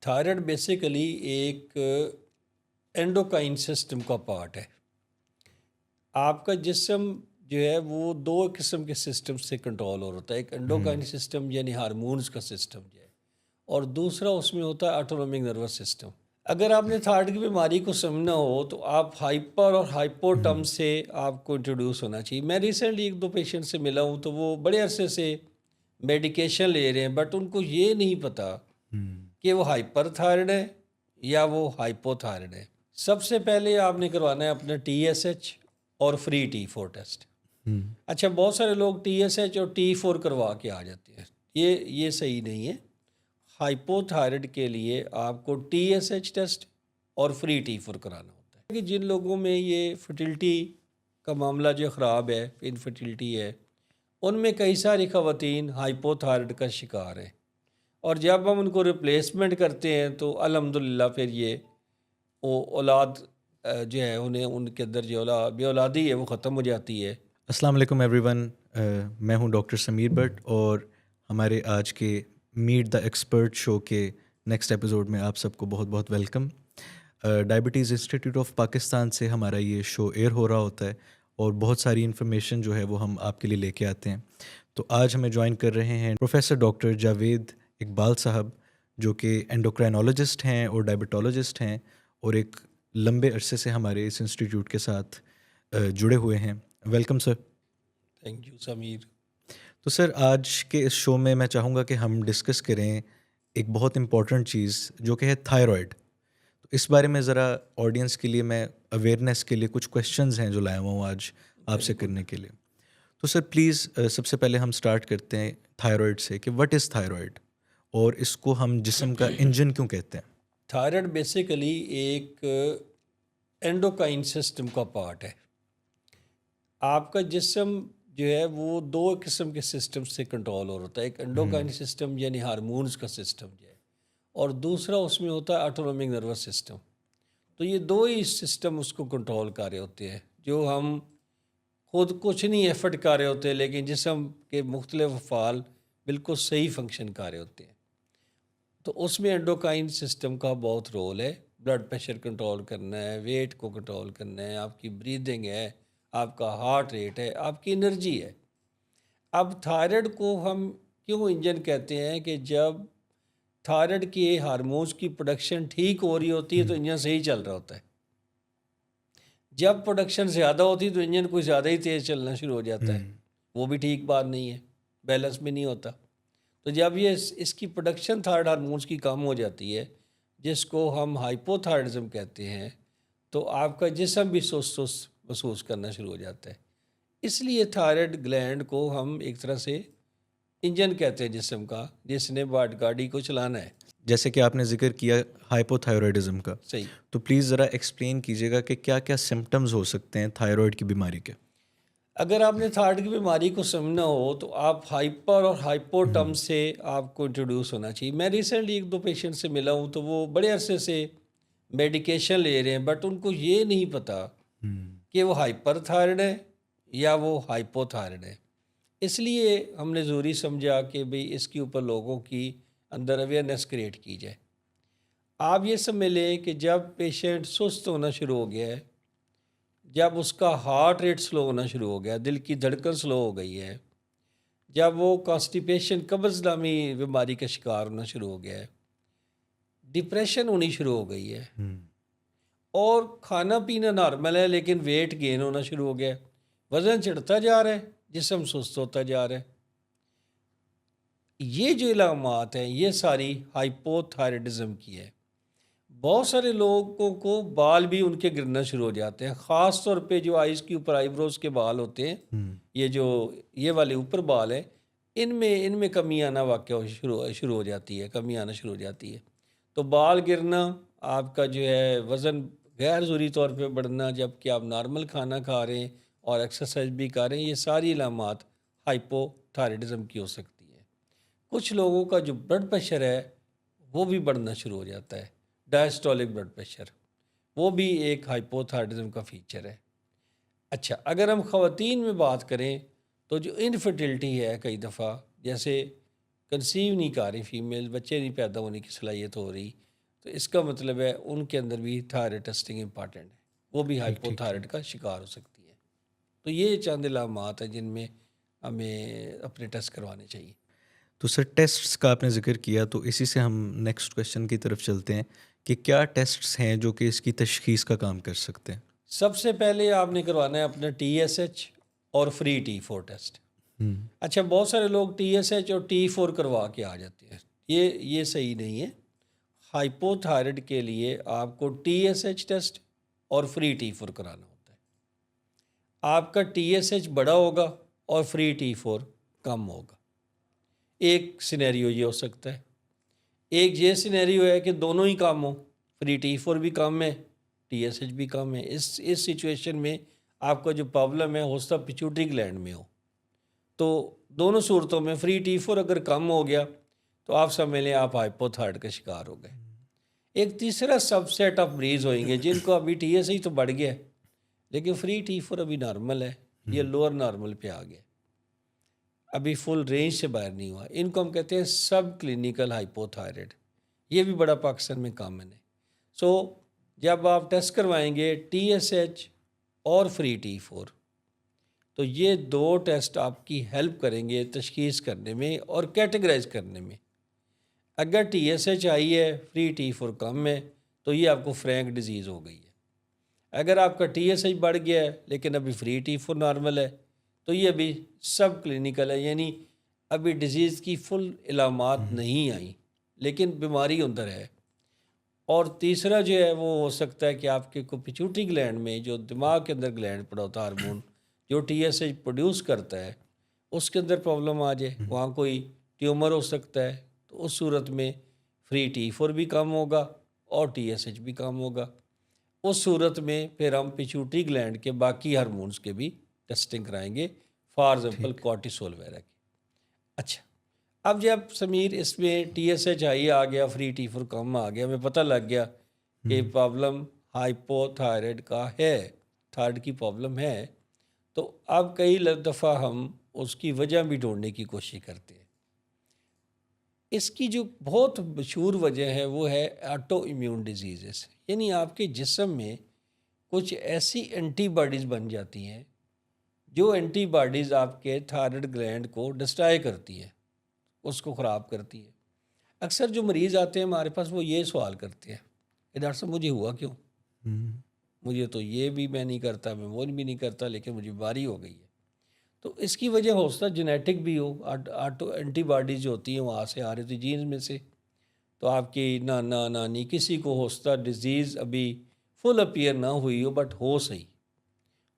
Thyroid basically ایک اینڈوکائن system کا part ہے. آپ کا جسم جو ہے وہ دو قسم کے سسٹم سے کنٹرول ہو رہا ہے. ایک اینڈوکائن سسٹم یعنی ہارمونز کا سسٹم جو ہے، اور دوسرا اس میں ہوتا ہے آٹونومک نروس سسٹم. اگر آپ نے تھائرائڈ کی بیماری کو سمجھنا ہو تو آپ ہائپر اور ہائپو ٹرم سے آپ کو انٹروڈیوس ہونا چاہیے. میں ریسنٹلی ایک دو پیشنٹ سے ملا ہوں تو وہ بڑے عرصے سے میڈیکیشن لے رہے ہیں، بٹ ان کو یہ نہیں پتا کہ وہ ہائپر تھائرائڈ ہے یا وہ ہائپو تھائرائڈ ہے. سب سے پہلے آپ نے کروانا ہے اپنا TSH اور فری T4 ٹیسٹ. اچھا، بہت سارے لوگ TSH اور T4 کروا کے آ جاتے ہیں، یہ صحیح نہیں ہے. ہائپو تھائرائڈ کے لیے آپ کو TSH ٹیسٹ اور فری T4 کرانا ہوتا ہے. کہ جن لوگوں میں یہ فرٹیلٹی کا معاملہ جو خراب ہے، انفرٹیلٹی ہے، ان میں کئی ساری خواتین ہائپو تھائرائڈ کا شکار ہیں، اور جب ہم ان کو ریپلیسمنٹ کرتے ہیں تو الحمدللہ پھر یہ اولاد جو ہے انہیں ان کے اندر جو بے اولادی ہے وہ ختم ہو جاتی ہے. السلام علیکم ایوری ون. میں ہوں ڈاکٹر سمیر بٹ، اور ہمارے آج کے میٹ دا ایکسپرٹ شو کے نیکسٹ ایپیسوڈ میں آپ سب کو بہت بہت welcome. Diabetes institute of Pakistan سے ہمارا یہ شو ایئر ہو رہا ہوتا ہے، اور بہت ساری انفارمیشن جو ہے وہ ہم آپ کے لیے لے کے آتے ہیں. تو آج ہمیں جوائن کر رہے ہیں پروفیسر ڈاکٹر جاوید اقبال صاحب، جو کہ اینڈوکرائنالوجسٹ ہیں اور ڈائبٹالوجسٹ ہیں، اور ایک لمبے عرصے سے ہمارے اس انسٹیٹیوٹ کے ساتھ جڑے ہوئے ہیں. Welcome sir. Thank you Sameer. تو سر، آج کے اس شو میں میں چاہوں گا کہ ہم ڈسکس کریں ایک بہت امپورٹنٹ چیز جو کہ ہے تھائرائڈ. تو اس بارے میں ذرا آڈینس کے لیے میں اویئرنیس کے لیے کچھ کویشچنز ہیں جو لایا ہوا ہوں آج آپ سے کرنے کے لیے. تو سر پلیز سب سے پہلے ہم سٹارٹ کرتے ہیں تھائرائڈ سے کہ وٹ از تھائرائڈ، اور اس کو ہم جسم کا انجن کیوں کہتے ہیں؟ تھائرائڈ بیسیکلی ایک اینڈوکائن سسٹم کا پارٹ ہے. آپ کا جسم جو ہے وہ دو قسم کے سسٹم سے کنٹرول ہو رہا ہے. ایک اینڈوکائن سسٹم یعنی ہارمونز کا سسٹم جو ہے، اور دوسرا اس میں ہوتا ہے آٹونومک نروس سسٹم. تو یہ دو ہی سسٹم اس کو کنٹرول کر رہے ہوتے ہیں، جو ہم خود کچھ نہیں ایفرٹ کر رہے ہوتے، لیکن جسم کے مختلف افعال بالکل صحیح فنکشن کر رہے ہوتے ہیں. تو اس میں اینڈوکائن سسٹم کا بہت رول ہے. بلڈ پریشر کنٹرول کرنا ہے، ویٹ کو کنٹرول کرنا ہے، آپ کی بریدنگ ہے، آپ کا ہارٹ ریٹ ہے، آپ کی انرجی ہے. اب تھائرائڈ کو ہم کیوں انجن کہتے ہیں کہ جب تھائرائڈ کی ہارمونز کی پروڈکشن ٹھیک ہو رہی ہوتی ہے تو انجن صحیح چل رہا ہوتا ہے. جب پروڈکشن زیادہ ہوتی ہے تو انجن کوئی زیادہ ہی تیز چلنا شروع ہو جاتا ہے. وہ بھی ٹھیک بات نہیں ہے، بیلنس بھی نہیں ہوتا. تو جب یہ اس کی پروڈکشن تھائرائڈ ہارمونز کی کم ہو جاتی ہے، جس کو ہم ہائپو تھائرائڈزم کہتے ہیں، تو آپ کا جسم بھی سست محسوس کرنا شروع ہو جاتا ہے. اس لیے تھائرائڈ گلینڈ کو ہم ایک طرح سے انجن کہتے ہیں جسم کا، جس نے گاڑی کو چلانا ہے. جیسے کہ آپ نے ذکر کیا ہائپو تھائرائڈزم کا، صحیح. تو پلیز ذرا ایکسپلین کیجیے گا کہ کیا کیا سمٹمز ہو سکتے ہیں تھائرائڈ کی بیماری کے. اگر آپ نے تھائرائڈ کی بیماری کو سمجھنا ہو تو آپ ہائپر اور ہائپو ٹرم سے آپ کو انٹروڈیوس ہونا چاہیے. میں ریسنٹلی ایک دو پیشنٹ سے ملا ہوں تو وہ بڑے عرصے سے میڈیکیشن لے رہے ہیں، بٹ ان کو یہ نہیں پتا کہ وہ ہائپر تھائرائڈ ہے یا وہ ہائپو تھائرائڈ ہے. اس لیے ہم نے ضروری سمجھا کہ بھئی اس کے اوپر لوگوں کی اندر اویئرنیس کریٹ کی جائے. آپ یہ سمجھ لیں کہ جب پیشنٹ سست ہونا شروع ہو گیا ہے، جب اس کا ہارٹ ریٹ سلو ہونا شروع ہو گیا، دل کی دھڑکن سلو ہو گئی ہے، جب وہ کانسٹیپیشن قبض نامی بیماری کا شکار ہونا شروع ہو گیا ہے، ڈپریشن ہونی شروع ہو گئی ہے، اور کھانا پینا نارمل ہے لیکن ویٹ گین ہونا شروع ہو گیا ہے، وزن چڑھتا جا رہا ہے، جسم سست ہوتا جا رہا ہے. یہ جو علامات ہیں یہ ساری ہائپو تھائرائڈزم کی ہے. بہت سارے لوگوں کو بال بھی ان کے گرنا شروع ہو جاتے ہیں، خاص طور پہ جو آئیز کے اوپر آئی بروز کے بال ہوتے ہیں، یہ والے اوپر بال ہیں، ان میں کمی آنا شروع ہو جاتی ہے، کمی آنا شروع ہو جاتی ہے. تو بال گرنا، آپ کا جو ہے وزن غیر ضروری طور پہ بڑھنا جب کہ آپ نارمل کھانا کھا رہے ہیں اور ایکسرسائز بھی کر رہے ہیں، یہ ساری علامات ہائپو تھائرائڈزم کی ہو سکتی ہیں. کچھ لوگوں کا جو بلڈ پریشر ہے وہ بھی بڑھنا شروع ہو جاتا ہے، ڈائسٹولک بلڈ پریشر، وہ بھی ایک ہائپو تھائرائڈزم کا فیچر ہے. اچھا، اگر ہم خواتین میں بات کریں تو جو انفرٹیلٹی ہے، کئی دفعہ جیسے کنسیو نہیں کر رہی فیمیل، بچے نہیں پیدا ہونے کی صلاحیت ہو رہی، تو اس کا مطلب ہے ان کے اندر بھی تھائرائڈ ٹیسٹنگ امپارٹنٹ ہے، وہ بھی ہائپو تھائرائڈ کا شکار ہو سکتی ہے۔ تو یہ چند علامات ہیں جن میں ہمیں اپنے ٹیسٹ کروانے چاہیے۔ تو سر ٹیسٹس کا آپ نے ذکر کیا، تو اسی سے ہم نیکسٹ کویشچن کی طرف چلتے ہیں کہ کیا ٹیسٹس ہیں جو کہ اس کی تشخیص کا کام کر سکتے ہیں؟ سب سے پہلے آپ نے کروانا ہے اپنا TSH اور فری T4 ٹیسٹ۔ اچھا، بہت سارے لوگ TSH اور T4 کروا کے آ جاتے ہیں، یہ صحیح نہیں ہے۔ ہائپو تھائرائڈ کے لیے آپ کو TSH ٹیسٹ اور فری T4 کرانا ہوتا ہے۔ آپ کا TSH بڑا ہوگا اور فری T4 کم ہوگا۔ ایک سینیریو یہ ہو سکتا ہے، ایک یہ سینیریو ہے کہ دونوں ہی کم ہوں، فری T4 بھی کم ہے، TSH بھی کم ہے۔ اس سچویشن میں آپ کا جو پرابلم ہے ہو سکتا پیچوٹری گلینڈ میں ہو، تو دونوں صورتوں میں فری T4 اگر کم ہو گیا تو آپ سمجھ لیں آپ ہائپو تھائرائڈ کا شکار ہو گئے۔ ایک تیسرا سب سیٹ آف مریض ہوئیں گے جن کو ابھی TSH تو بڑھ گیا ہے لیکن فری T4 ابھی نارمل ہے، یہ لوور نارمل پہ آ گیا، ابھی فل رینج سے باہر نہیں ہوا۔ ان کو ہم کہتے ہیں سب کلینیکل ہائپو تھائرائڈ، یہ بھی بڑا پاکستان میں کامن ہے۔ سو جب آپ ٹیسٹ کروائیں گے TSH اور فری T4 تو یہ دو ٹیسٹ آپ کی ہیلپ کریں گے تشخیص کرنے میں اور کیٹیگرائز کرنے میں۔ اگر TSH آئی ہے فری T4 کم ہے تو یہ آپ کو فرینک ڈیزیز ہو گئی ہے۔ اگر آپ کا TSH بڑھ گیا ہے لیکن ابھی فری T4 نارمل ہے تو یہ ابھی سب کلینیکل ہے، یعنی ابھی ڈیزیز کی فل علامات نہیں آئیں لیکن بیماری اندر ہے۔ اور تیسرا جو ہے وہ ہو سکتا ہے کہ آپ کے کو پیچوٹری گلینڈ میں جو دماغ کے اندر گلینڈ پڑا ہوتا ہے ہارمون جو TSH پروڈیوس کرتا ہے اس کے اندر پرابلم آ جائے، وہاں کوئی ٹیومر ہو سکتا ہے، تو اس صورت میں فری T4 بھی کم ہوگا اور TSH بھی کم ہوگا۔ اس صورت میں پھر ہم پیچوٹری گلینڈ کے باقی ہارمونز کے بھی ٹیسٹنگ کرائیں گے، فار ایگزامپل کورٹیسول وغیرہ کی۔ اچھا، اب جب سمیر اس میں TSH ہائی آ گیا فری T4 کم آ گیا، ہمیں پتہ لگ گیا کہ پرابلم ہائپو تھائرائڈ کا ہے، تھائرائڈ کی پرابلم ہے، تو اب کئی دفعہ ہم اس کی وجہ بھی ڈھونڈنے کی کوشش کرتے ہیں۔ اس کی جو بہت مشہور وجہ ہے وہ ہے آٹو امیون ڈیزیزز، یعنی آپ کے جسم میں کچھ ایسی اینٹی باڈیز بن جاتی ہیں جو اینٹی باڈیز آپ کے تھائرائڈ گلینڈ کو ڈسٹرائے کرتی ہے، اس کو خراب کرتی ہے۔ اکثر جو مریض آتے ہیں ہمارے پاس وہ یہ سوال کرتے ہیں کہ ڈاکٹر صاحب مجھے ہوا کیوں؟ مجھے تو یہ بھی میں نہیں کرتا، میں وہ بھی نہیں کرتا، لیکن مجھے بیماری ہو گئی ہے۔ تو اس کی وجہ ہو سکتا جینیٹک بھی ہو، آٹو اینٹی باڈیز جو ہوتی ہیں وہاں سے آ رہی تھی جینز میں سے، تو آپ کی نانا نانی کسی کو ہو سکتا ڈیزیز ابھی فل اپیئر نہ ہوئی ہو بٹ ہو صحیح،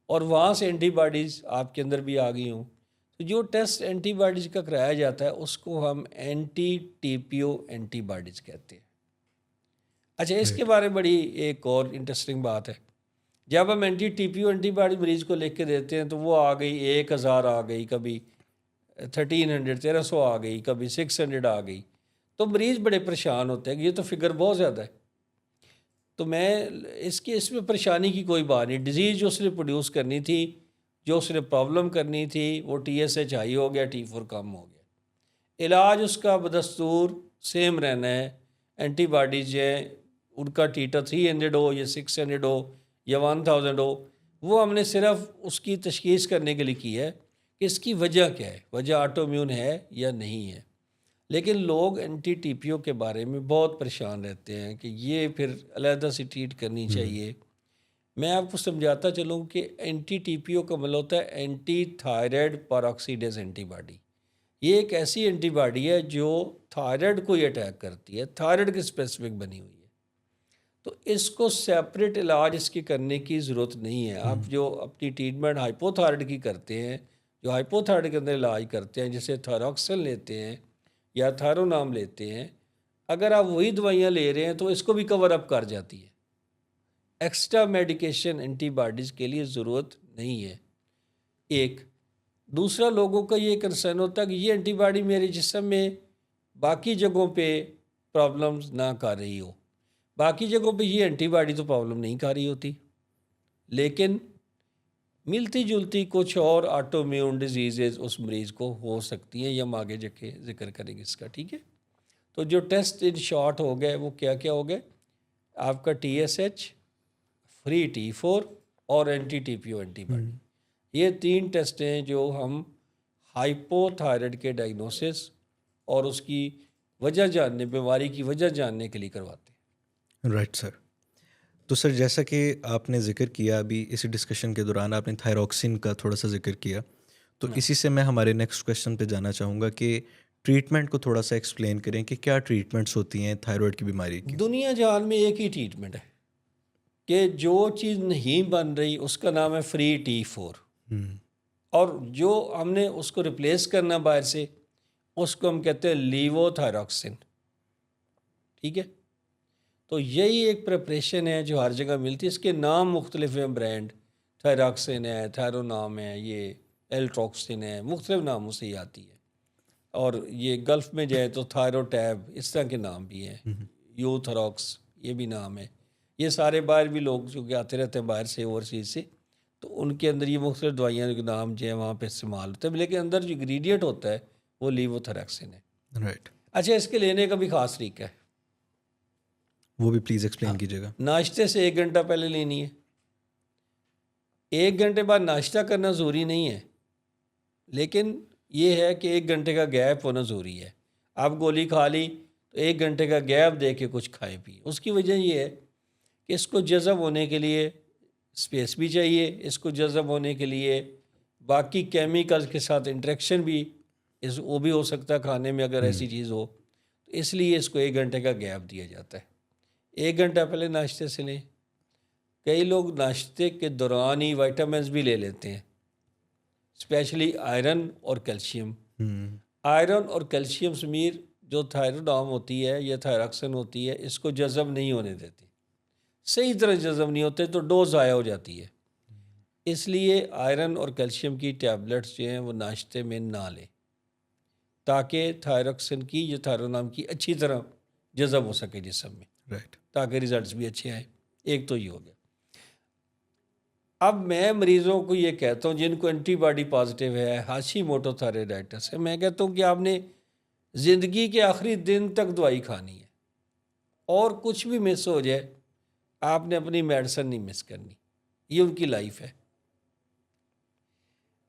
اور وہاں سے اینٹی باڈیز آپ کے اندر بھی آ گئی ہوں، تو جو ٹیسٹ اینٹی باڈیز کا کرایا جاتا ہے اس کو ہم اینٹی TPO اینٹی باڈیز کہتے ہیں۔ اچھا، اس کے بارے میں بڑی ایک اور انٹرسٹنگ بات ہے، جب ہم اینٹی TPO اینٹی باڈی مریض کو لکھ کے دیتے ہیں تو وہ آ گئی 1000 آ گئی، کبھی 1300 آ گئی، کبھی 600 آ گئی، تو مریض بڑے پریشان ہوتے ہیں کہ یہ تو فگر بہت زیادہ ہے۔ تو میں اس میں پریشانی کی کوئی بات نہیں، ڈیزیز جو اس نے پروڈیوس کرنی تھی، جو اس نے پرابلم کرنی تھی، وہ TSH ہائی ہو گیا، T4 کم ہو گیا، علاج اس کا بدستور سیم رہنا ہے۔ اینٹی باڈیز جو ہیں ان کا ٹیٹر 300 ہو یا 600 ہو یا 1000 ہو، وہ ہم نے صرف اس کی تشخیص کرنے کے لیے کی ہے کہ اس کی وجہ کیا ہے، وجہ آٹو امیون ہے یا نہیں ہے۔ لیکن لوگ اینٹی TPO کے بارے میں بہت پریشان رہتے ہیں کہ یہ پھر علیحدہ سے ٹریٹ کرنی چاہیے۔ میں آپ کو سمجھاتا چلوں کہ اینٹی TPO کا مطلب ہوتا ہے اینٹی تھائرائڈ پیروکسیڈیز اینٹی باڈی۔ یہ ایک ایسی اینٹی باڈی ہے جو تھائرائڈ کو ہی اٹیک کرتی ہے، تھائرائڈ کی اسپیسیفک بنی ہوئی ہے، تو اس کو سیپریٹ علاج اس کے کرنے کی ضرورت نہیں ہے۔ آپ جو اپنی ٹریٹمنٹ ہائپو تھائرائڈ کی کرتے ہیں، جو ہائپو تھائرائڈ کے اندر علاج کرتے ہیں جیسے تھائروکسل لیتے ہیں یا تھائرونام لیتے ہیں، اگر آپ وہی دوائیاں لے رہے ہیں تو اس کو بھی کور اپ کر جاتی ہے، ایکسٹرا میڈیکیشن اینٹی باڈیز کے لیے ضرورت نہیں ہے۔ ایک دوسرا لوگوں کا یہ کنسرن ہوتا ہے کہ یہ اینٹی باڈی میرے جسم میں باقی جگہوں پہ پرابلمز نہ کر رہی ہو، باقی جگہوں پہ یہ اینٹی باڈی تو پرابلم نہیں کر رہی ہوتی، لیکن ملتی جلتی کچھ اور آٹو امیون ڈیزیزز اس مریض کو ہو سکتی ہیں، یا ہم آگے جا کے ذکر کریں گے اس کا، ٹھیک ہے۔ تو جو ٹیسٹ ان شارٹ ہو گئے وہ کیا کیا ہو گئے؟ آپ کا TSH، فری T4 اور اینٹی TPO اینٹی باڈی، یہ 3 ٹیسٹ ہیں جو ہم ہائپو تھائرائڈ کے ڈائگنوسس اور اس کی وجہ جاننے، بیماری کی وجہ جاننے کے لیے کرواتے ہیں۔ Right sir. تو سر جیسا کہ آپ نے ذکر کیا ابھی اسی ڈسکشن کے دوران آپ نے تھائروکسین کا تھوڑا سا ذکر کیا، تو اسی سے میں ہمارے نیکسٹ کویشچن پہ جانا چاہوں گا کہ ٹریٹمنٹ کو تھوڑا سا ایکسپلین کریں کہ کیا ٹریٹمنٹس ہوتی ہیں تھائرائڈ کی بیماری کی. دنیا جہان میں ایک ہی ٹریٹمنٹ ہے کہ جو چیز نہیں بن رہی اس کا نام ہے فری T4، اور جو ہم نے اس کو ریپلیس کرنا باہر سے، اس کو ہم کہتے ہیں لیوو تھائروکسین. ٹھیک ہے، تو یہی ایک پریپریشن ہے جو ہر جگہ ملتی ہے. اس کے نام مختلف ہیں، برانڈ تھائراکسین ہے، تھائرونام ہے، یہ ایلٹروکسین ہے، مختلف ناموں سے ہی آتی ہے. اور یہ گلف میں جائے تو تھائروٹیب، اس طرح کے نام بھی ہیں، یوتھراکس یہ بھی نام ہے. یہ سارے باہر بھی لوگ جو کہ آتے رہتے ہیں باہر سے، اوورسیز سے، تو ان کے اندر یہ مختلف دوائیاں کے نام جو ہیں وہاں پہ استعمال ہوتے ہیں، لیکن اندر جو انگریڈینٹ ہوتا ہے وہ لیوو تھائراکسین ہے. رائٹ. اچھا، اس کے لینے کا بھی خاص طریقہ ہے، وہ بھی پلیز ایکسپلین کیجیے گا. ناشتے سے 1 گھنٹہ پہلے لینی ہے. 1 گھنٹے بعد ناشتہ کرنا ضروری نہیں ہے، لیکن یہ ہے کہ 1 گھنٹے کا گیپ ہونا ضروری ہے. آپ گولی کھا لی تو 1 گھنٹے کا گیپ دے کے کچھ کھائے پیے. اس کی وجہ یہ ہے کہ اس کو جذب ہونے کے لیے اسپیس بھی چاہیے، اس کو جذب ہونے کے لیے باقی کیمیکل کے ساتھ انٹریکشن بھی وہ بھی ہو سکتا ہے کھانے میں اگر ایسی چیز ہو، تو اس لیے اس کو 1 گھنٹے کا گیپ دیا جاتا ہے. 1 گھنٹہ پہلے ناشتے سے لیں. کئی لوگ ناشتے کے دوران ہی وائٹامنس بھی لے لیتے ہیں، اسپیشلی آئرن اور کیلشیم. آئرن اور کیلشیم سمیر جو تھائرونام ہوتی ہے یا تھائراکسن ہوتی ہے، اس کو جذب نہیں ہونے دیتی. صحیح طرح جذب نہیں ہوتے تو ڈوز ضائع ہو جاتی ہے. اس لیے آئرن اور کیلشیم کی ٹیبلٹس جو ہیں وہ ناشتے میں نہ لیں، تاکہ تھائراکسن کی یا تھائرونام کی اچھی طرح جذب ہو سکے جسم میں، رائٹ. تاکہ ریزلٹس بھی اچھے آئیں. ایک تو یہ ہو گیا. اب میں مریضوں کو یہ کہتا ہوں جن کو اینٹی باڈی پازیٹیو ہے، ہاشی موٹو تھائرائیڈائٹس ہے، میں کہتا ہوں کہ آپ نے زندگی کے آخری دن تک دوائی کھانی ہے، اور کچھ بھی مس ہو جائے آپ نے اپنی میڈیسن نہیں مس کرنی. یہ ان کی لائف ہے.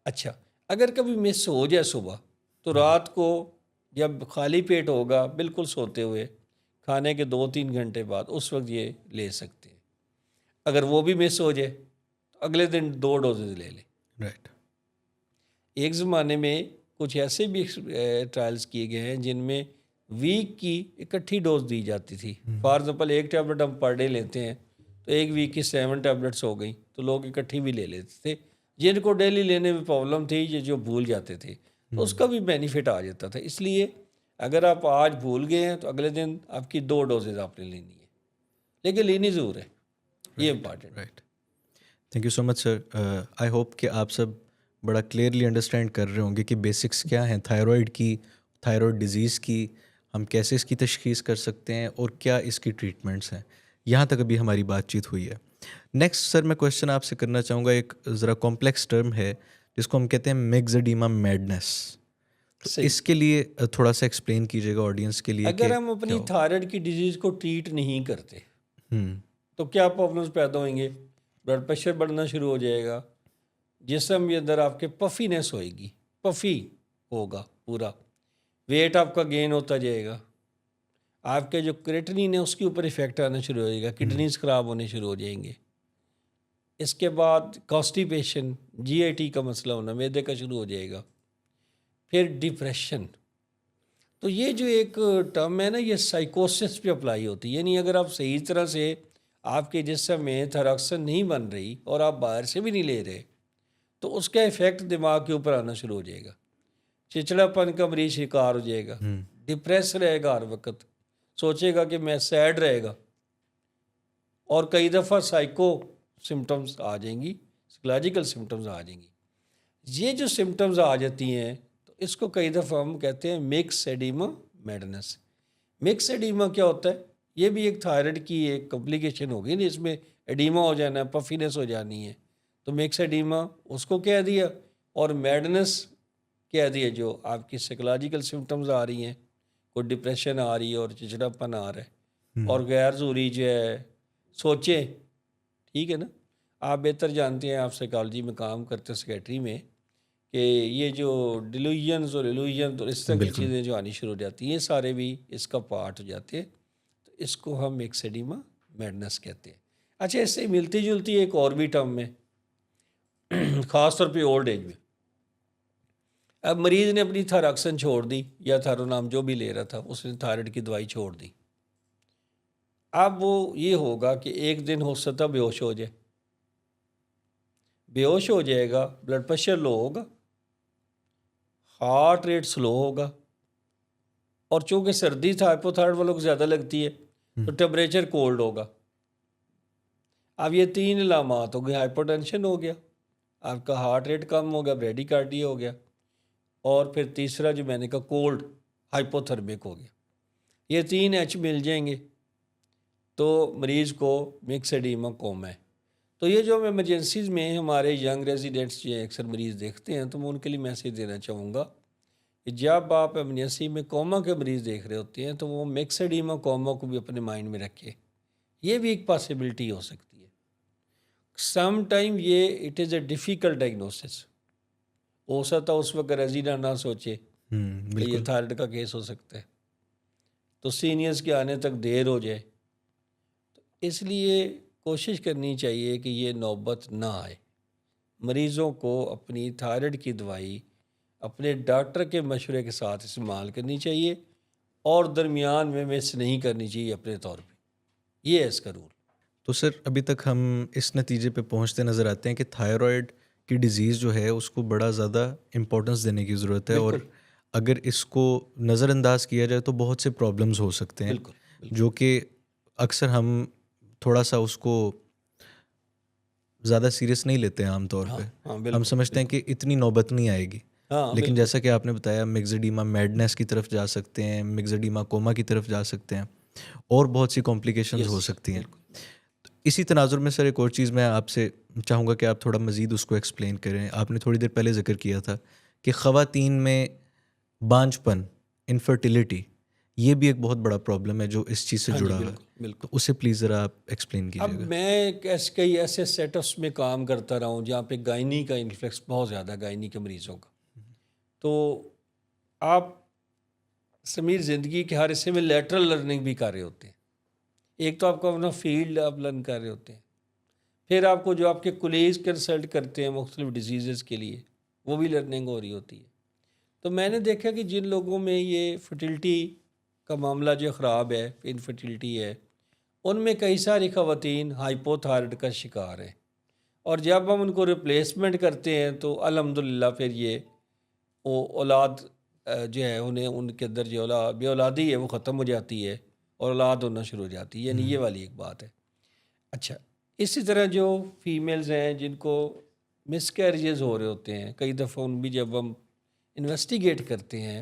اچھا، اگر کبھی مس ہو جائے صبح، تو رات کو جب خالی پیٹ ہوگا بالکل سوتے ہوئے، کھانے کے 2-3 گھنٹے بعد اس وقت یہ لے سکتے ہیں. اگر وہ بھی مس ہو جائے تو اگلے دن 2 ڈوزز لے لیں. رائٹ. ایک زمانے میں کچھ ایسے بھی ٹرائلز کیے گئے ہیں جن میں ویک کی اکٹھی ڈوز دی جاتی تھی. فار ایگزامپل 1 ٹیبلٹ ہم پر ڈے لیتے ہیں تو 1 ویک کی 7 ٹیبلٹس ہو گئیں، تو لوگ اکٹھی بھی لے لیتے تھے. جن کو ڈیلی لینے میں پرابلم تھی، یہ جو بھول جاتے تھے، تو اس کا بھی بینیفٹ آ جاتا تھا. اس لیے اگر آپ آج بھول گئے ہیں تو اگلے دن آپ کی 2 ڈوزز آپ نے لینی ہے، لیکن لینی ضرور ہے. یہ important. Right. Thank you so much sir. I hope کہ آپ سب بڑا کلیئرلی انڈرسٹینڈ کر رہے ہوں گے کہ بیسکس کیا ہیں تھائرائڈ کی، تھائرائڈ ڈیزیز کی، ہم کیسے اس کی تشخیص کر سکتے ہیں اور کیا اس کی ٹریٹمنٹس ہیں. یہاں تک ابھی ہماری بات چیت ہوئی ہے. نیکسٹ سر میں کویشچن آپ سے کرنا چاہوں گا، ایک ذرا کمپلیکس ٹرم ہے جس کو ہم کہتے ہیں میگزیڈیما میڈنس. اس کے لیے تھوڑا سا ایکسپلین کیجیے گا آڈینس کے لیے. اگر ہم اپنی تھائرائڈ کی ڈیزیز کو ٹریٹ نہیں کرتے تو کیا پرابلمس پیدا ہوئیں گے؟ بلڈ پریشر بڑھنا شروع ہو جائے گا، جسم کے اندر آپ کے پفینس ہوئے گی، پفی ہوگا پورا، ویٹ آپ کا گین ہوتا جائے گا، آپ کے جو کریٹنین ہے اس کے اوپر افیکٹ آنا شروع ہو جائے گا، کڈنیز خراب ہونے شروع ہو جائیں گے. اس کے بعد کانسٹیپیشن، GIT کا مسئلہ ہونا، معدے کا شروع ہو جائے گا. پھر ڈپریشن. تو یہ جو ایک ٹرم ہے نا، یہ سائیکوسس پہ اپلائی ہوتی ہے. یعنی اگر آپ صحیح طرح سے آپ کے جسم میں تھائراکسن نہیں بن رہی اور آپ باہر سے بھی نہیں لے رہے، تو اس کا ایفیکٹ دماغ کے اوپر آنا شروع ہو جائے گا. چچڑا پن کا مریض شکار ہو جائے گا، ڈپریس رہے گا، ہر وقت سوچے گا کہ میں سیڈ رہے گا، اور کئی دفعہ سائیکو سمٹمز آ جائیں گی، سائیکولوجیکل سمٹمز آ جائیں گی. یہ جو سمٹمز آ جاتی ہیں تو اس کو کئی دفعہ ہم کہتے ہیں میکسیڈیما میڈنس. میکسیڈیما کیا ہوتا ہے؟ یہ بھی ایک تھائرائڈ کی ایک کمپلیکیشن ہوگی نا، اس میں ایڈیما ہو جانا ہے، پفینس ہو جانی ہے. تو میکسیڈیما اس کو کہہ دیا، اور میڈنس کہہ دیا جو آپ کی سائیکولوجیکل سمٹمز آ رہی ہیں، کوئی ڈپریشن آ رہی ہے اور چچڑا پن آ رہا ہے، اور غیر ضروری جو ہے سوچیں. ٹھیک ہے نا. آپ بہتر جانتے ہیں, آپ سائیکالوجی میں کام کرتے ہیں سیکیٹری میں, کہ یہ جو ڈیلوژنز اور ایلوژنز اور اس طرح کی بالکل. چیزیں جو آنی شروع ہو جاتی ہیں, یہ سارے بھی اس کا پارٹ ہو جاتے ہیں. تو اس کو ہم ایکسیڈیما میڈنس کہتے ہیں. اچھا, اس سے ملتی جلتی ایک اور بھی ٹرم میں, خاص طور پہ اولڈ ایج میں. اب مریض نے اپنی تھائراکسن چھوڑ دی یا تھائرونام جو بھی لے رہا تھا, اس نے تھائرائڈ کی دوائی چھوڑ دی. اب وہ یہ ہوگا کہ ایک دن ہو سکتا بے ہوش ہو جائے, بے ہوش ہو جائے گا, بلڈ پریشر لو ہوگا, ہارٹ ریٹ سلو ہوگا, اور چونکہ سردی ہائپوتھائرائڈ والوں کو زیادہ لگتی ہے تو ٹیمپریچر کولڈ ہوگا. اب یہ 3 علامات ہو گئے. ہائپر ٹینشن ہو گیا, آپ کا ہارٹ ریٹ کم ہو گیا, بریڈیکارڈیا ہو گیا, اور پھر تیسرا جو میں نے کہا کولڈ ہائپوتھرمک ہو گیا. یہ 3 ایچ مل جائیں گے تو مریض کو مکس ایڈیما کوما ہے. تو یہ جو ہم ایمرجنسیز میں ہمارے ینگ ریزیڈنٹس جو اکثر مریض دیکھتے ہیں, تو میں ان کے لیے میسیج دینا چاہوں گا کہ جب آپ ایمرجنسی میں کوما کے مریض دیکھ رہے ہوتے ہیں تو وہ مکس ایڈیما کوما کو بھی اپنے مائنڈ میں رکھے. یہ بھی ایک پاسبلٹی ہو سکتی ہے. سم ٹائم یہ it is a difficult diagnosis. ہو سکتا اس وقت ریزیڈنٹ نہ سوچے کہ یہ تھائرائڈ کا کیس ہو سکتا ہے, تو سینئرز کے آنے تک دیر ہو جائے. تو اس لیے کوشش کرنی چاہیے کہ یہ نوبت نہ آئے. مریضوں کو اپنی تھائرائڈ کی دوائی اپنے ڈاکٹر کے مشورے کے ساتھ استعمال کرنی چاہیے, اور درمیان میں مس نہیں کرنی چاہیے اپنے طور پہ. یہ ہے اس کا رول. تو سر ابھی تک ہم اس نتیجے پہ پہنچتے نظر آتے ہیں کہ تھائرائڈ کی ڈیزیز جو ہے اس کو بڑا زیادہ امپورٹنس دینے کی ضرورت ہے, اور اگر اس کو نظر انداز کیا جائے تو بہت سے پرابلمز ہو سکتے ہیں, جو کہ اکثر ہم تھوڑا سا اس کو زیادہ سیریس نہیں لیتے ہیں عام طور پہ. ہم سمجھتے ہیں کہ اتنی نوبت نہیں آئے گی, لیکن جیسا کہ آپ نے بتایا مگزیڈیما میڈنس کی طرف جا سکتے ہیں, مگزیڈیما کوما کی طرف جا سکتے ہیں, اور بہت سی کمپلیکیشنز ہو سکتی ہیں. اسی تناظر میں سر ایک اور چیز میں آپ سے چاہوں گا کہ آپ تھوڑا مزید اس کو ایکسپلین کریں. آپ نے تھوڑی دیر پہلے ذکر کیا تھا کہ خواتین میں بانجھ پن, انفرٹیلیٹی, یہ بھی ایک بہت بڑا پرابلم ہے جو اس چیز سے جڑا ہوا ہے. تو اسے پلیز ذرا آپ ایکسپلین کیجیے گا. اب میں کئی ایسے سیٹ اپس میں کام کرتا رہا ہوں جہاں پہ گائنی کا انفلیکس بہت زیادہ, گائنی کے مریضوں کا. تو آپ سمیر زندگی کے ہر حصے میں لیٹرل لرننگ بھی کر رہے ہوتے ہیں. ایک تو آپ کو اپنا فیلڈ آپ لرن کر رہے ہوتے ہیں, پھر آپ کو جو آپ کے کولیگز کنسلٹ کرتے ہیں مختلف ڈیزیزز کے لیے, وہ بھی لرننگ ہو رہی ہوتی ہے. تو میں نے دیکھا کہ جن لوگوں میں یہ فرٹیلٹی کا معاملہ جو خراب ہے, انفرٹیلٹی ہے, ان میں کئی ساری خواتین ہائپوتھائرائڈ کا شکار ہیں. اور جب ہم ان کو ریپلیسمنٹ کرتے ہیں تو الحمدللہ پھر یہ اولاد جو ہے انہیں ان کے اندر جو بے اولادی ہے وہ ختم ہو جاتی ہے, اور اولاد ہونا شروع ہو جاتی ہے. یعنی یہ والی ایک بات ہے. اچھا, اسی طرح جو فیمیلز ہیں جن کو مس کیریجز ہو رہے ہوتے ہیں, کئی دفعہ ان بھی جب ہم انویسٹیگیٹ کرتے ہیں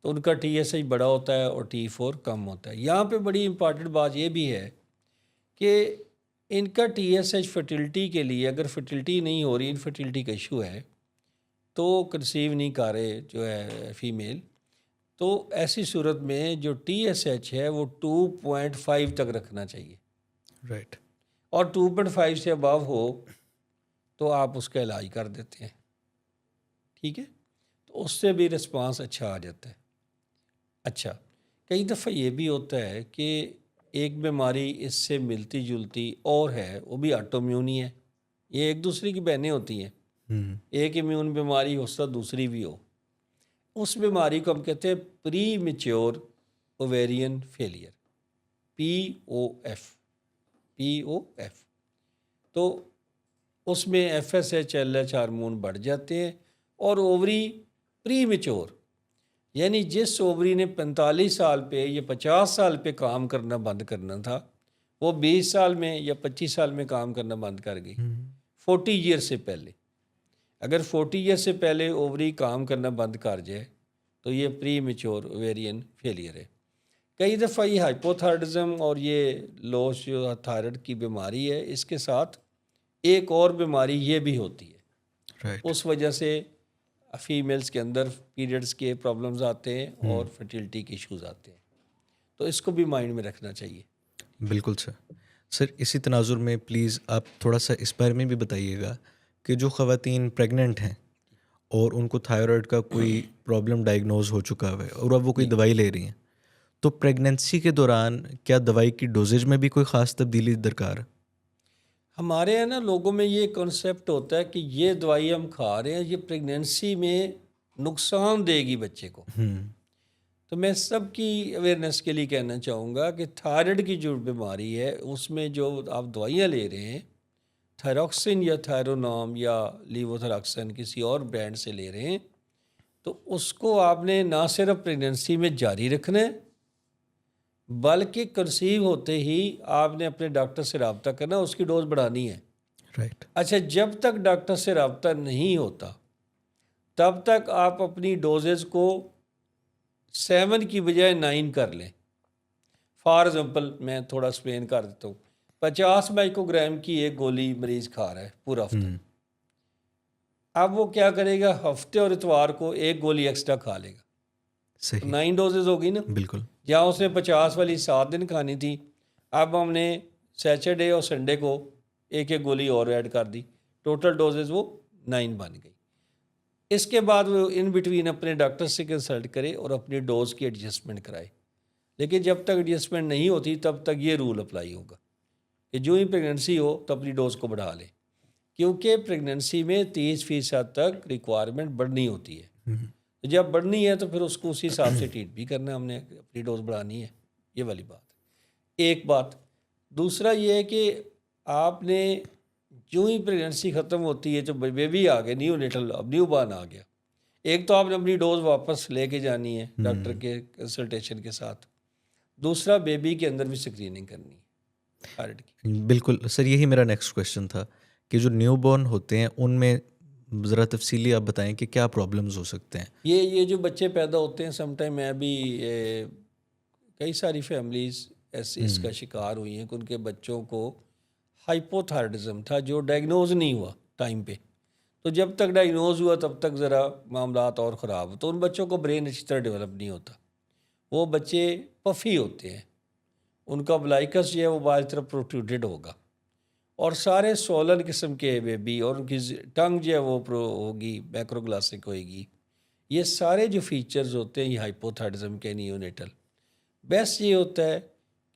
تو ان کا TSH بڑا ہوتا ہے اور T4 کم ہوتا ہے. یہاں پہ بڑی امپارٹنٹ بات یہ بھی ہے کہ ان کا TSH فرٹیلٹی کے لیے, اگر فرٹیلٹی نہیں ہو رہی, انفرٹیلٹی کا ایشو ہے, تو کنسیو نہیں کر رہے جو ہے فیمیل, تو ایسی صورت میں جو TSH ہے وہ 2.5 تک رکھنا چاہیے. رائٹ. اور 2.5 سے ابو ہو تو آپ اس کا علاج کر دیتے ہیں. ٹھیک ہے, تو اس سے بھی رسپانس اچھا آ جاتا ہے. اچھا, کئی دفعہ یہ بھی ہوتا ہے کہ ایک بیماری اس سے ملتی جلتی اور ہے, وہ بھی آٹومیونی ہے. یہ ایک دوسرے کی بہنیں ہوتی ہیں. ایک امیون بیماری ہو سکتا دوسری بھی ہو. اس بیماری کو ہم کہتے ہیں پری میچور اوویرین فیلئر, POF. تو اس میں FSH LH ہارمون بڑھ جاتے ہیں, اور اووری پری میچور, یعنی جس اووری نے 45 سال پہ یا 50 سال پہ کام کرنا بند کرنا تھا, وہ 20 سال میں یا 25 سال میں کام کرنا بند کر گئی 40 ایئر سے پہلے. اگر 40 ایئر سے پہلے اووری کام کرنا بند کر جائے تو یہ پری میچور اوویرین فیلئر ہے. کئی دفعہ یہ ہائپوتھائرڈزم اور یہ لو جو تھائرائڈ کی بیماری ہے, اس کے ساتھ ایک اور بیماری یہ بھی ہوتی ہے. اس وجہ سے فیمیلز کے اندر پیریڈز کے پرابلمز آتے ہیں اور فرٹیلٹی کے ایشوز آتے ہیں. تو اس کو بھی مائنڈ میں رکھنا چاہیے. بالکل سر. سر اسی تناظر میں پلیز آپ تھوڑا سا اس بارے میں بھی بتائیے گا کہ جو خواتین پریگننٹ ہیں اور ان کو تھائرائڈ کا کوئی پرابلم ڈائگنوز ہو چکا ہے اور اب وہ کوئی دوائی لے رہی ہیں، تو پریگننسی کے دوران کیا دوائی کی ڈوزیج میں بھی کوئی خاص تبدیلی درکار ہے؟ ہمارے یہاں نا لوگوں میں یہ کنسیپٹ ہوتا ہے کہ یہ دوائی ہم کھا رہے ہیں یہ پریگنینسی میں نقصان دے گی بچے کو. تو میں سب کی اویئرنیس کے لیے کہنا چاہوں گا کہ تھائرائڈ کی جو بیماری ہے اس میں جو آپ دوائیاں لے رہے ہیں تھائروکسن یا تھائرونام یا لیووتھراکسن کسی اور برانڈ سے لے رہے ہیں، تو اس کو آپ نے نہ صرف پریگنینسی میں جاری رکھنا ہے بلکہ کنسیو ہوتے ہی آپ نے اپنے ڈاکٹر سے رابطہ کرنا، اس کی ڈوز بڑھانی ہے. رائٹ. اچھا، جب تک ڈاکٹر سے رابطہ نہیں ہوتا تب تک آپ اپنی ڈوزز کو 7 کی بجائے 9 کر لیں. فار ایگزامپل میں تھوڑا ایکسپلین کر دیتا ہوں. 50 مائکرو گرام کی ایک گولی مریض کھا رہا ہے پورا ہفتہ. اب وہ کیا کرے گا، ہفتے اور اتوار کو ایک گولی ایکسٹرا کھا لے گا. صحیح. 9 ڈوزز ہوگی نا. بالکل. جہاں اس نے 50 والی 7 دن کھانی تھی، اب ہم نے سیچرڈے اور سنڈے کو ایک ایک گولی اور ایڈ کر دی، ٹوٹل ڈوزز وہ 9 بن گئی. اس کے بعد وہ ان بٹوین اپنے ڈاکٹر سے کنسلٹ کرے اور اپنی ڈوز کی ایڈجسٹمنٹ کرائے. لیکن جب تک ایڈجسٹمنٹ نہیں ہوتی تب تک یہ رول اپلائی ہوگا کہ جو ہی پریگننسی ہو تو اپنی ڈوز کو بڑھا لے، کیونکہ پریگننسی میں 30% تک ریکوائرمنٹ بڑھنی ہوتی ہے. جب بڑھنی ہے تو پھر اس کو اسی حساب سے ٹریٹ بھی کرنا ہے، ہم نے اپنی ڈوز بڑھانی ہے. یہ والی بات ایک بات. دوسرا یہ ہے کہ آپ نے جو ہی پریگننسی ختم ہوتی ہے تو بیبی آ گیا، نیو نیٹل، اب نیو بارن آ گیا، ایک تو آپ نے اپنی ڈوز واپس لے کے جانی ہے ڈاکٹر کے کنسلٹیشن کے ساتھ. دوسرا بیبی کے اندر بھی اسکریننگ کرنی ہے تھائرائڈ کی. بالکل سر، یہی میرا نیکسٹ کویشچن تھا کہ جو نیو بورن ہوتے ہیں ان میں ذرا تفصیلی آپ بتائیں کہ کیا پرابلمز ہو سکتے ہیں. یہ جو بچے پیدا ہوتے ہیں، سم ٹائم میں بھی کئی ساری فیملیز ایسے اس کا شکار ہوئی ہیں کہ ان کے بچوں کو ہائپوتھائرائڈزم تھا جو ڈائگنوز نہیں ہوا ٹائم پہ. تو جب تک ڈائگنوز ہوا تب تک ذرا معاملات اور خراب، تو ان بچوں کو برین اچھی طرح ڈیولپ نہیں ہوتا. وہ بچے پفی ہوتے ہیں، ان کا بلائکس جو ہے وہ باہر طرف پروٹروڈیڈ ہوگا، اور سارے سولن قسم کے بیبی، اور ان کی ٹنگ جو ہے وہ ہوگی میکروگلاسک ہوئے گی. یہ سارے جو فیچرز ہوتے ہیں یہ ہائپوتھائرائڈزم کے نیونیٹل. بیسٹ یہ ہوتا ہے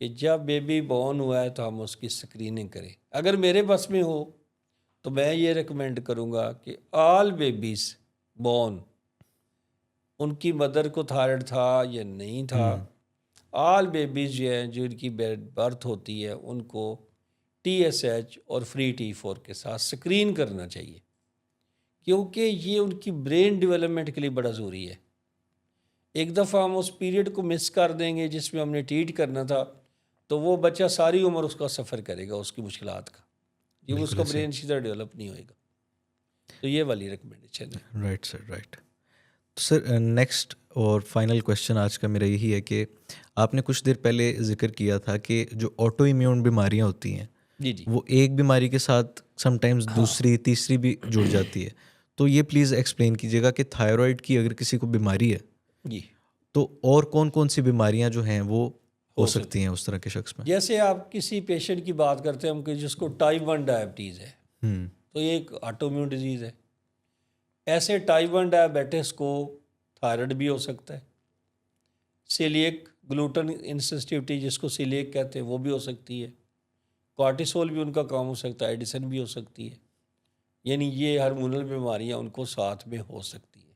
کہ جب بیبی بورن ہوا ہے تو ہم اس کی اسکریننگ کریں. اگر میرے بس میں ہو تو میں یہ ریکمینڈ کروں گا کہ آل بیبیز بورن، ان کی مدر کو تھائرائڈ تھا یا نہیں تھا، آل بیبیز جو ہیں جو ان کی برتھ ہوتی ہے ان کو TSH اور فری T4 کے ساتھ اسکرین کرنا چاہیے، کیونکہ یہ ان کی برین ڈیولپمنٹ کے لیے بڑا ضروری ہے. ایک دفعہ ہم اس پیریڈ کو مس کر دیں گے جس میں ہم نے ٹریٹ کرنا تھا تو وہ بچہ ساری عمر اس کا سفر کرے گا اس کی مشکلات کا، جب اس کا برین اسی طرح ڈیولپ نہیں ہوئے گا. تو یہ والی ریکمنڈیشن ہے. Right sir, right. تو سر نیکسٹ اور فائنل کویشچن آج کا میرا یہی ہے کہ آپ نے کچھ دیر پہلے ذکر کیا تھا کہ جو آٹو ایمیون بیماریاں ہوتی ہیں جی وہ ایک بیماری کے ساتھ سم ٹائمز دوسری تیسری بھی جڑ جاتی ہے. تو یہ پلیز ایکسپلین کیجیے گا کہ تھائرائڈ کی اگر کسی کو بیماری ہے جی تو اور کون کون سی بیماریاں جو ہیں وہ ہو سکتی ہیں اس طرح کے شخص میں. جیسے آپ کسی پیشنٹ کی بات کرتے ہیں ہم کہ جس کو ٹائپ 1 ڈائبٹیز ہے، تو یہ ایک آٹو امیون ڈیزیز ہے. ایسے ٹائپ 1 ڈائبٹیس کو تھائرائڈ بھی ہو سکتا ہے. سیلیک گلوٹن انسنسٹیوٹی جس کو سیلیک کہتے ہیں وہ بھی ہو سکتی ہے. کارٹیسول بھی ان کا کام ہو سکتا ہے، ایڈیسن بھی ہو سکتی ہے. یعنی یہ ہارمونل بیماریاں ان کو ساتھ میں ہو سکتی ہیں.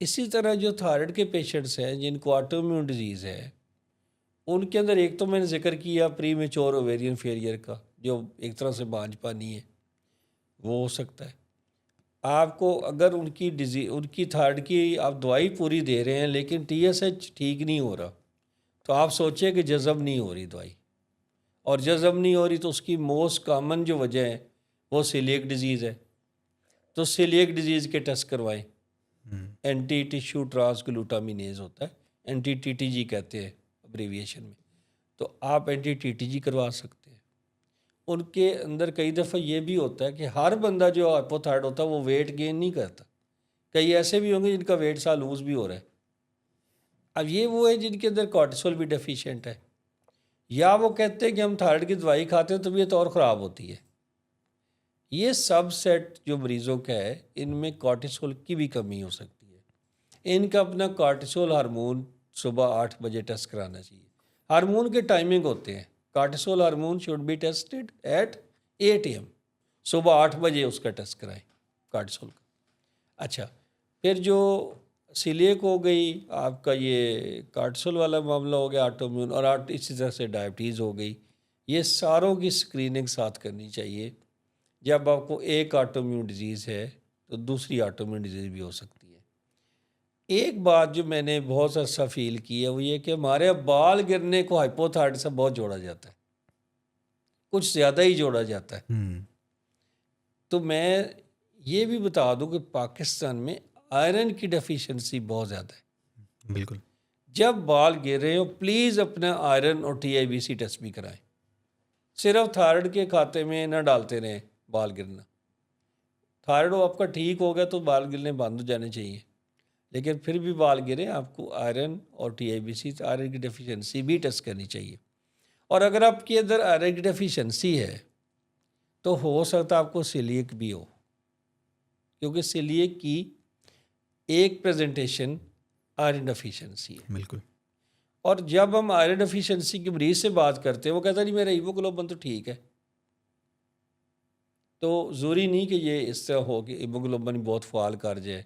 اسی طرح جو تھائرائڈ کے پیشنٹس ہیں جن کو آٹو امیون ڈیزیز ہے، ان کے اندر ایک تو میں نے ذکر کیا پری میچور اوویرین فیلئر کا، جو ایک طرح سے بانجھ پانی ہے، وہ ہو سکتا ہے. آپ کو اگر ان کی تھائرائڈ کی آپ دوائی پوری دے رہے ہیں لیکن TSH ٹھیک نہیں ہو رہا، تو آپ سوچیں کہ جذب نہیں ہو رہی دوائی، اور جذب نہیں ہو رہی تو اس کی موسٹ کامن جو وجہ ہے وہ سیلیک ڈیزیز ہے. تو سیلیک ڈیزیز کے ٹیسٹ کروائیں. اینٹی ٹیشو ٹرانس گلوٹامینیز ہوتا ہے، NTTTG کہتے ہیں ابریویشن میں. تو آپ NTTTG کروا سکتے ہیں. ان کے اندر کئی دفعہ یہ بھی ہوتا ہے کہ ہر بندہ جو ہائپوتھائرائڈ ہوتا ہے وہ ویٹ گین نہیں کرتا. کئی ایسے بھی ہوں گے جن کا ویٹ سا لوز بھی ہو رہا ہے. اب یہ وہ ہے جن کے اندر کارٹیسول بھی ڈیفیشینٹ ہے، یا وہ کہتے ہیں کہ ہم تھائرائڈ کی دوائی کھاتے ہیں طبیعت اور خراب ہوتی ہے. یہ سب سیٹ جو مریضوں کا ہے ان میں کارٹیسول کی بھی کمی ہو سکتی ہے. ان کا اپنا کارٹیسول ہارمون صبح 8 بجے ٹیسٹ کرانا چاہیے. ہارمون کے ٹائمنگ ہوتے ہیں. Cortisol hormone should be tested at 8 AM. صبح 8 بجے اس کا ٹیسٹ کرائیں کارٹیسول کا. اچھا پھر جو سیلیک ہو گئی آپ کا، یہ کارٹیسول والا معاملہ ہو گیا، آٹو امیون، اور اسی طرح سے ڈائبٹیز ہو گئی. یہ ساروں کی اسکریننگ ساتھ کرنی چاہیے. جب آپ کو ایک آٹو امیون ڈیزیز ہے تو دوسری آٹو امیون ڈیزیز بھی ہو سکتی ہے. ایک بات جو میں نے بہت عرصہ فیل کی ہے وہ یہ کہ ہمارے بال گرنے کو ہائپوتھائرائڈ سے بہت جوڑا جاتا ہے، کچھ زیادہ ہی جوڑا جاتا ہے. تو میں یہ بھی بتا دوں کہ پاکستان میں آئرن کی ڈیفیشنسی بہت زیادہ ہے. بالکل. جب بال گر رہے ہو پلیز اپنا آئرن اور TIBC ٹیسٹ بھی کرائیں. صرف تھائرائڈ کے کھاتے میں نہ ڈالتے رہیں بال گرنا. تھائرائڈ آپ کا ٹھیک ہو گیا تو بال گرنے بند ہو جانے چاہیے، لیکن پھر بھی بال گرے آپ کو آئرن اور TIBC آئرن کی ڈیفیشنسی بھی ٹیسٹ کرنی چاہیے. اور اگر آپ کے اندر آئرن کی ڈیفیشنسی ہے تو ہو سکتا ہے آپ کو سیلیک بھی ہو، کیونکہ سیلیک کی ایک پریزنٹیشن آئرن ڈیفیشنسی ہے. بالکل. اور جب ہم آئرن ڈیفیشنسی کے مریض سے بات کرتے ہیں وہ کہتا ہے جی میرا ہیموگلوبن تو ٹھیک ہے. تو ضروری نہیں کہ یہ اس طرح ہو کہ ہیموگلوبن بہت فعال کر جائے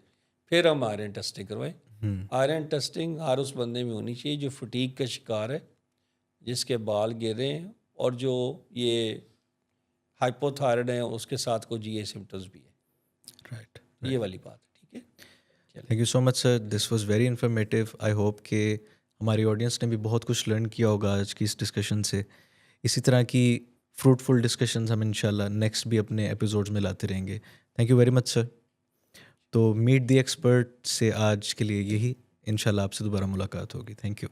پھر ہم آئرن ٹیسٹنگ کروائیں. آئرن ٹیسٹنگ ہر اس بندے میں ہونی چاہیے جو فٹیگ کا شکار ہے، جس کے بال گر رہے ہیں، اور جو یہ ہائپوتھائرائڈ ہیں اس کے ساتھ کو GI سمٹمز بھی ہے. رائٹ. یہ والی بات ہے. ٹھیک ہے. Thank you so much sir, this was very informative. I hope کہ ہماری آڈینس نے بھی بہت کچھ لرن کیا ہوگا آج کی اس ڈسکشن سے. اسی طرح کی فروٹفل ڈسکشنز ہم انشاءاللہ نیکسٹ بھی اپنے ایپیسوڈز میں لاتے رہیں گے. تھینک یو ویری مچ سر. تو میٹ دی ایکسپرٹ سے آج کے لیے یہی، انشاءاللہ آپ سے دوبارہ ملاقات ہوگی. Thank you.